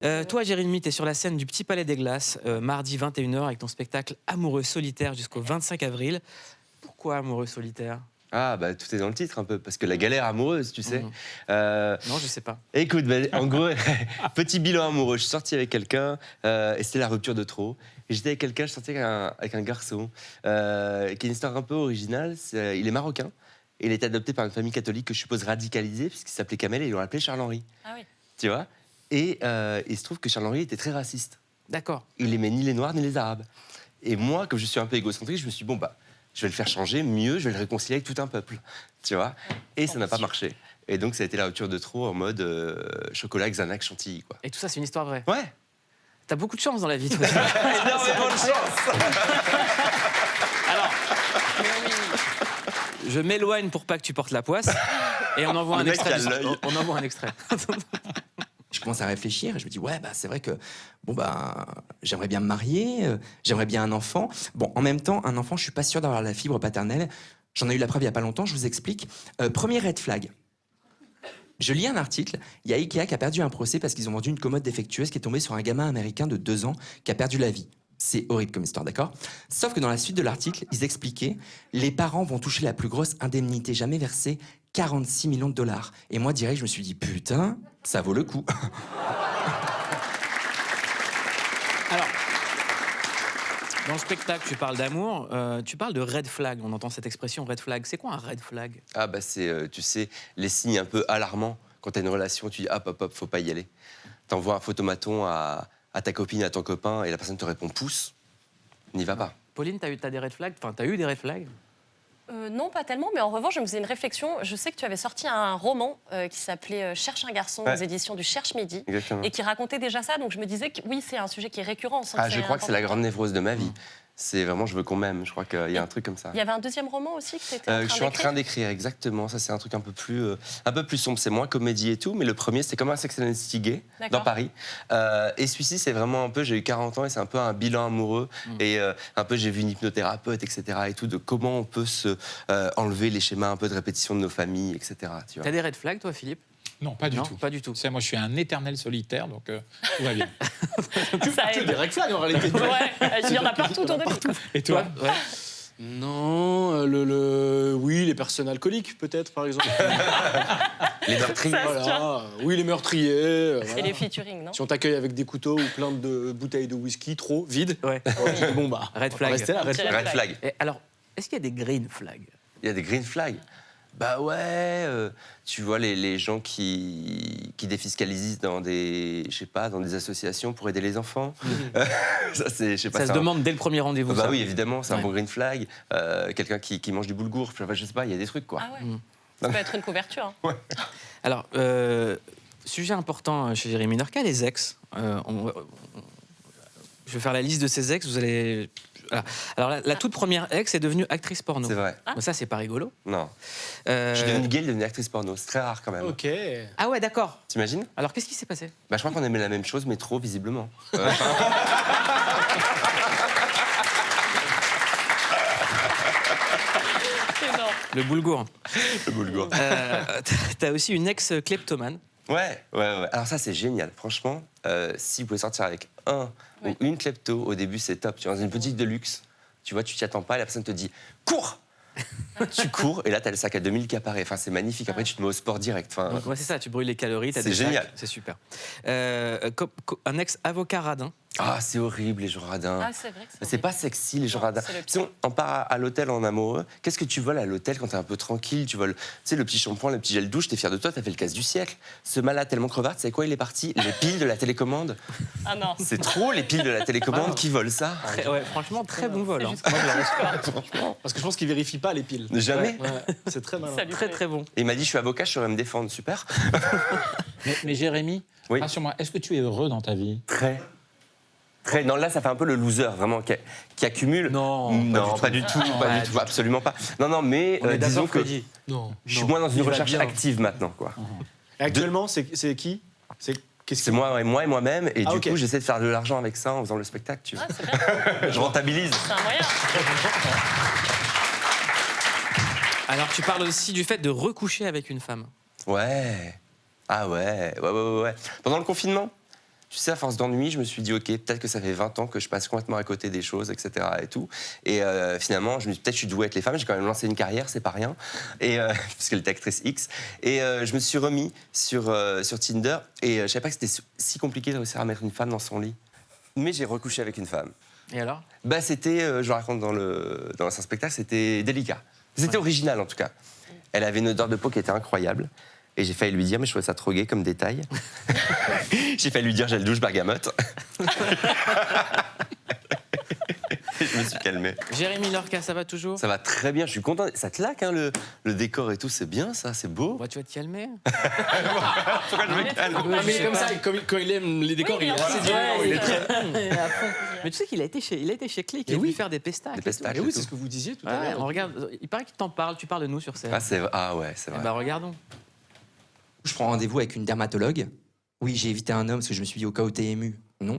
Toi, Jérémy, tu es sur la scène du Petit Palais des Glaces, mardi 21h, avec ton spectacle Amoureux solitaire jusqu'au 25 avril. Pourquoi Amoureux solitaire? Ah, bah tout est dans le titre un peu, parce que la galère amoureuse, tu sais. Non, je sais pas. Écoute, bah, en gros, petit bilan amoureux. Je suis sorti avec quelqu'un et c'était la rupture de trop. Et j'étais avec quelqu'un, je suis sorti avec un garçon qui a une histoire un peu originale. Il est marocain et il a été adopté par une famille catholique que je suppose radicalisée, puisqu'il s'appelait Kamel et ils l'ont appelé Charles-Henri. Ah oui. Tu vois. Et il se trouve que Charles-Henri était très raciste. D'accord. Il aimait ni les Noirs ni les Arabes. Et moi, comme je suis un peu égocentrique, je me suis dit, bon, bah, je vais le faire changer, mieux, je vais le réconcilier avec tout un peuple. Tu vois. Et ça n'a pas marché. Et donc, ça a été la rupture de trop en mode chocolat, Xanax, chantilly, quoi. Et tout ça, c'est une histoire vraie. Ouais. T'as beaucoup de chance dans la vie, toi. Énormément de chance. Alors, je m'éloigne pour pas que tu portes la poisse. Et on envoie un Le mec extrait. a l'œil. On envoie un extrait. Je commence à réfléchir et je me dis ouais bah c'est vrai que bon bah j'aimerais bien me marier, j'aimerais bien un enfant. Bon en même temps un enfant je suis pas sûr d'avoir la fibre paternelle. J'en ai eu la preuve il y a pas longtemps. Je vous explique. Premier red flag. Je lis un article, il y a Ikea qui a perdu un procès parce qu'ils ont vendu une commode défectueuse qui est tombée sur un gamin américain de 2 ans qui a perdu la vie. C'est horrible comme histoire, d'accord? Sauf que dans la suite de l'article, ils expliquaient les parents vont toucher la plus grosse indemnité jamais versée, 46 millions de dollars. Et moi, direct, je me suis dit, putain, ça vaut le coup. Alors, dans le spectacle, tu parles d'amour, tu parles de red flag. On entend cette expression red flag. C'est quoi un red flag? Ah, bah, c'est, tu sais, les signes un peu alarmants. Quand t'as une relation, tu dis, hop, hop, hop, faut pas y aller. T'envoies un photomaton à ta copine, à ton copain, et la personne te répond pouce, n'y va pas. Pauline, t'as des red flags? Enfin, t'as eu des red flags? Non, pas tellement, mais en revanche, je me faisais une réflexion. Je sais que tu avais sorti un roman qui s'appelait Cherche un garçon aux éditions du Cherche Midi. Exactement. Et qui racontait déjà ça, donc je me disais que oui, c'est un sujet qui est récurrent. Ah, je crois que c'est la grande névrose de ma vie. C'est vraiment, je veux qu'on m'aime. Je crois qu'il y a un truc comme ça. Il y avait un deuxième roman aussi que tu étais Je suis en train d'écrire, exactement. Ça, c'est un truc un peu plus sombre. C'est moins comédie et tout, mais le premier, c'était comme un Sex and the City gay dans Paris. Et celui-ci, c'est vraiment un peu, j'ai eu 40 ans et c'est un peu un bilan amoureux. Et un peu, j'ai vu une hypnothérapeute, etc. et tout, de comment on peut se enlever les schémas un peu de répétition de nos familles, etc. Tu vois. T'as des red flags, toi, Philippe? Non, pas du Non, tout. pas du tout. Tu sais, moi, je suis un éternel solitaire, donc tout va bien. Ça aide. Des red flags en réalité. Ouais, il y en a partout autour de nous. Et toi? Ouais. Non, oui, les personnes alcooliques peut-être par exemple. Les meurtriers. Voilà. Oui, les meurtriers. Et voilà. les featuring, non? Si on t'accueille avec des couteaux ou plein de bouteilles de whisky trop vides, Ouais. bon bah, Red on va flag. rester là, red flag. Red flag. Et alors, est-ce qu'il y a des green flags? Il y a des green flags. Bah ouais, tu vois les gens qui défiscalisent dans des, je sais pas, dans des associations pour aider les enfants. Ça, c'est, je sais pas. Ça se demande dès le premier rendez-vous. Bah ça. oui, évidemment, c'est un Ouais. bon green flag. Quelqu'un qui mange du boulgour, enfin, je sais pas, il y a des trucs quoi. Ah ouais. Ça peut être une couverture. Hein. Alors, sujet important chez Jérémy Norca, les ex. Je vais faire la liste de ses ex, vous allez... Voilà. Alors, la toute première ex est devenue actrice porno. C'est vrai. Bon, ça, c'est pas rigolo. Non. Euh, Je suis devenu gay, elle est devenue actrice porno. C'est très rare quand même. Ok. Ah ouais, d'accord. T'imagines? Alors, qu'est-ce qui s'est passé? Bah, je crois qu'on aimait la même chose, mais trop visiblement. Énorme. Le boulgour. Le boulgour. T'as aussi une ex kleptomane. Ouais. Alors ça, c'est génial. Franchement, si vous pouvez sortir avec un ou une klepto, au début, c'est top. Tu es dans une boutique de luxe, tu vois, tu t'y attends pas, et la personne te dit « Cours !» Tu cours, et là, t'as le sac à 2000 qui apparaît. Enfin, c'est magnifique. Après, tu te mets au sport direct. Enfin, Ouais, c'est ça, tu brûles les calories. T'as C'est des sacs, génial. C'est super. Un ex-avocat radin. ah, c'est horrible, les gens radins. Ah, c'est vrai que C'est pas sexy, les gens Non, radins. c'est le Si on part à l'hôtel en amoureux, qu'est-ce que tu voles à l'hôtel quand t'es un peu tranquille? Tu voles, tu sais, le petit shampoing, le petit gel douche, t'es fier de toi, t'as fait le casse du siècle. Ce malade tellement crevard, tu sais quoi, il est parti? Les piles de la télécommande. Ah non. C'est trop les piles de la télécommande qui volent ça. Ouais, franchement, très bon vol. hein. C'est juste- Parce que je pense qu'ils vérifient pas les piles. Jamais. Ouais, c'est très malin. Ça lui Très, plaît. très bon. Et il m'a dit, je suis avocat, je saurais me défendre. Super. Mais Jérémy, Oui. rassure-moi, est-ce que tu es heureux dans ta vie? Très. Non, là, ça fait un peu le loser, vraiment, qui accumule. Non, pas du tout, pas du tout, absolument pas. Non, mais On est disons d'accord, que Freddy. Non. je suis moins dans une Il va recherche bien. active maintenant, quoi. Et actuellement, c'est qui? Qu'est-ce C'est moi et moi-même, et Ah, du ok. coup, j'essaie de faire de l'argent avec ça en faisant le spectacle, tu vois. Ah, c'est bien. Je rentabilise. C'est un moyen. Alors, tu parles aussi du fait de recoucher avec une femme. Ouais. Ah ouais. Pendant le confinement, tu sais, à force d'ennui, je me suis dit, ok, peut-être que ça fait 20 ans que je passe complètement à côté des choses, etc. Et tout. Et finalement, peut-être je suis doué avec les femmes. J'ai quand même lancé une carrière, c'est pas rien. Et puisqu'elle était actrice X. Et je me suis remis sur Tinder. Et je savais pas que c'était si compliqué de réussir à mettre une femme dans son lit. Mais j'ai recouché avec une femme. Et alors? Bah, c'était, je le raconte dans l'ancien spectacle, c'était délicat. C'était original en tout cas. Elle avait une odeur de peau qui était incroyable. Et j'ai failli lui dire, mais je trouvais ça trop gai comme détail. J'ai failli lui dire gel douche bergamote. Je me suis calmé. Jérémy Lorca, ça va toujours? Ça va très bien, je suis content. Ça claque, hein, le décor et tout, c'est bien ça, c'est beau. Bah, tu vas te calmer. Pourquoi je me calme? Ah, mais comme ça, quand il aime les décors, il est assez violent. Il est très... Mais tu sais qu'il a été chez Click, il Et a oui. dû faire des pestacs. Des pestacs. Et oui, c'est ce que vous disiez tout à Ouais, l'heure. on regarde. Il paraît qu'il t'en parle, tu parles de nous sur scène. Ah ouais, c'est Eh vrai. bah regardons. Je prends rendez-vous avec une dermatologue. Oui, j'ai évité un homme parce que je me suis dit au cas où t'es ému. Non.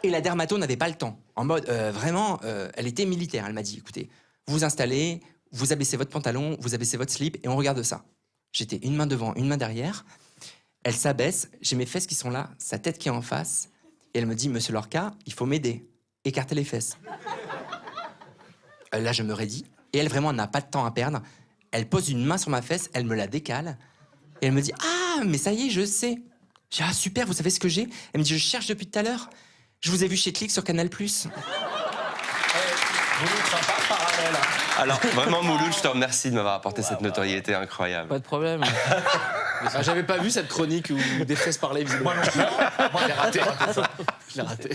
Et la dermato n'avait pas le temps. En mode, vraiment, elle était militaire. Elle m'a dit, écoutez, vous vous installez, vous abaissez votre pantalon, vous abaissez votre slip et on regarde ça. J'étais une main devant, une main derrière. Elle s'abaisse, j'ai mes fesses qui sont là, sa tête qui est en face. Et elle me dit, monsieur Lorca, il faut m'aider. Écartez les fesses. Là, je me raidis. Et elle, vraiment, n'a pas de temps à perdre. Elle pose une main sur ma fesse, elle me la décale. Et elle me dit, ah, mais ça y est, je sais. J'ai dit, ah, super, vous savez ce que j'ai? Elle me dit, je cherche depuis tout à l'heure. Je vous ai vu chez Click sur Canal+. Alors, vraiment, Mouloud, je te remercie de m'avoir apporté cette notoriété incroyable. Pas de problème. Ah, j'avais pas vu cette chronique où des fesses parlaient, visiblement. Je l'ai raté. Je l'ai raté.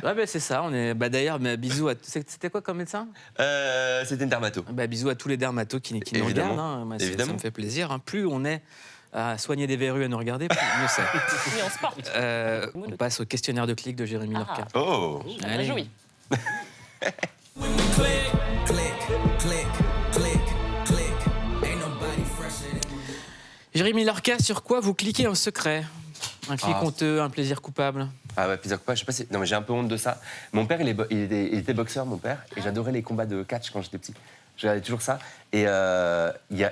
Ouais, bah, c'est ça. On est. Bah, d'ailleurs, mais bisous à. C'était quoi comme médecin? C'était une dermato. Bah, bisous à tous les dermatos qui nous Évidemment. regardent. Hein. Moi, ça Évidemment. me fait plaisir. Hein. Plus on est à soigner des verrues à nous regarder, plus mieux c'est. Mais on se porte. On passe au questionnaire de Click de Jérémy Lorca. Oh! On a Allez. joui. Jérémy Lorca, sur quoi vous cliquez en secret? Un clic Ah. honteux, un plaisir coupable? Ah ouais, plaisir coupable, je sais pas si... Non mais j'ai un peu honte de ça. Mon père, il était boxeur, mon père, et j'adorais les combats de catch quand j'étais petit. Je regardais toujours ça, et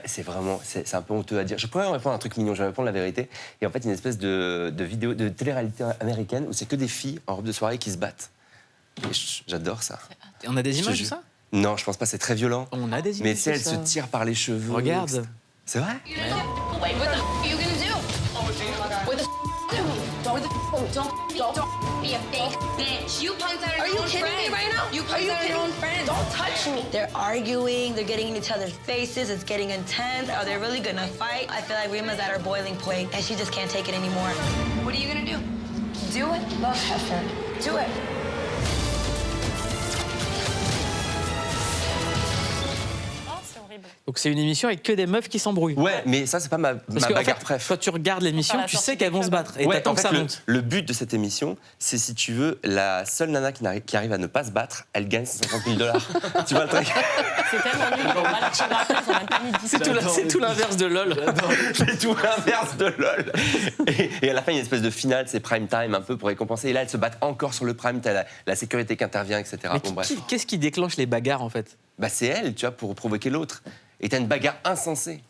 c'est un peu honteux à dire. Je pourrais répondre à un truc mignon, je vais répondre la vérité. Et en fait, une espèce de vidéo, de télé-réalité américaine où c'est que des filles en robe de soirée qui se battent. Et j'adore ça. Et on a des Je te images de jure. ça? Non, je pense pas, c'est très violent. On a des images Mais tu sais, de elle ça. se tire par les cheveux. Regarde. C'est vrai? What the are you gonna do? What the don't be a fake bitch. You punked out your own friend. You punked out your own friend. Don't touch me. They're arguing, they're getting in each other's faces, it's getting intense. Are they really gonna fight? I feel like Rima's at her boiling point and she just can't take it anymore. What are you gonna do? Do it. Love Heifer. Do it. Oh, c'est horrible. Donc c'est une émission avec que des meufs qui s'embrouillent. Ouais, mais ça, c'est pas ma Parce que, en bagarre fait, préf. quand tu regardes l'émission, Faire la tu sortie sais qu'elles des vont se clubs. battre. Et Ouais, t'attends en que fait, ça monte. le but de cette émission, c'est si tu veux, la seule nana qui arrive à ne pas se battre, elle gagne 150 000 $. Tu vois le truc? C'est tellement nul. On va la tirer après, ils ont même pas mis 10 C'est tout l'inverse de LOL. C'est tout l'inverse de LOL. Et à la fin, il y a une espèce de finale, c'est prime time un peu pour récompenser. Et là, elles se battent encore sur le prime, t'as la sécurité qui intervient, etc. Mais Bon, bref. qu'est-ce qui déclenche les bagarres en fait? Bah, c'est elle, tu vois, pour provoquer l'autre. Et t'as une bagarre insensée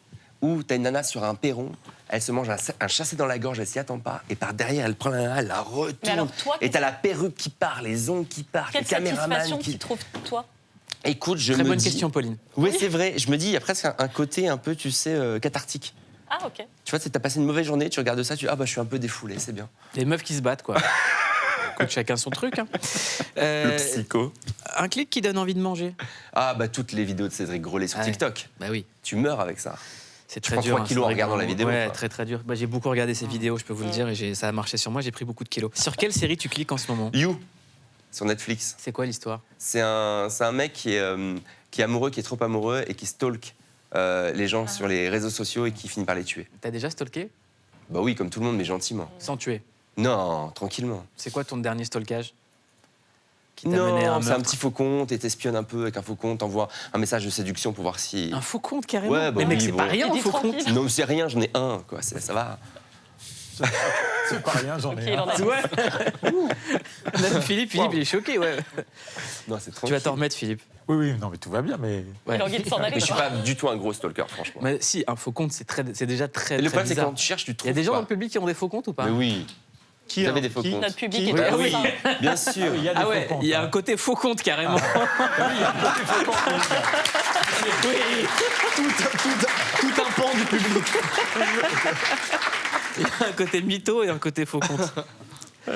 où t'as une nana sur un perron, elle se mange un chassé dans la gorge, elle s'y attend pas, et par derrière, elle prend la nana, elle la Mais retourne. alors, toi, Et t'as la perruque qui part, les ongles qui partent, quelle les caméramans satisfaction qui. tu trouves, toi? Écoute, je Très me bonne dis. question, Pauline. Oui, c'est vrai. Je me dis, il y a presque un côté un peu, tu sais, cathartique. Ah, ok. Tu vois, t'as passé une mauvaise journée, tu regardes ça, tu dis, ah bah je suis un peu défoulé, c'est bien. Les meufs qui se battent, quoi. Écoute, chacun son truc. Hein. Le psycho. Un clic qui donne envie de manger. Ah bah toutes les vidéos de Cédric Grolet sur Ouais. TikTok. Bah oui. Tu meurs avec ça. C'est Tu très prends dur. 3 kilos en c'est vrai regardant que- la vidéo, Ouais, quoi. très très dur. Bah, j'ai beaucoup regardé ces vidéos, je peux vous le dire, et ça a marché sur moi. J'ai pris beaucoup de kilos. Sur quelle série tu cliques en ce moment? You, sur Netflix. C'est quoi l'histoire? C'est un mec qui est amoureux, qui est trop amoureux et qui stalk les gens sur les réseaux sociaux et qui finit par les tuer. T'as déjà stalké? Bah oui, comme tout le monde, mais gentiment. Sans tuer. Non, tranquillement. C'est quoi ton dernier stalkage? Qui t'a mené à un Non, c'est un meurtre? petit faux compte et t'espionnes un peu avec un faux compte, t'envoies un message de séduction pour voir si... Un faux compte carrément? Ouais, bah mais mec, oui, c'est bon. pas rien, Il un dit faux compte. tranquille. Non, mais c'est rien, j'en ai un, quoi, ça va. C'est pas rien, j'en Ok, ai il en un. a dit. Ouais. Même Philippe, il est choqué, ouais. Non, c'est trop. Tu vas t'en remettre, Philippe. Oui, oui, non, mais tout va bien, mais... Ouais. Il a envie de s'en aller. Mais je suis quoi. pas du tout un gros stalker, franchement. Mais si, un faux compte, c'est déjà très, Et le très problème, c'est bizarre. quand tu cherches, tu Il trouves y a des gens pas. dans le public qui ont des faux comptes ou pas? Mais oui. Qui Vous avez hein, des faux qui comptes. Notre public Qui- est Ah comme oui. ça. Bien sûr. Il y a des Ah ouais, faux comptes, il y a hein. un côté faux compte carrément. Oui, Tout un pan du public. il y a un côté mytho et un côté faux compte.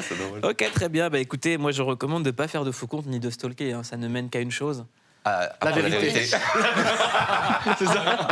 C'est drôle. Ok, très bien. Bah écoutez, moi je recommande de ne pas faire de faux compte ni de stalker. Hein. Ça ne mène qu'à une chose. Ah, après, vérité. C'est ça.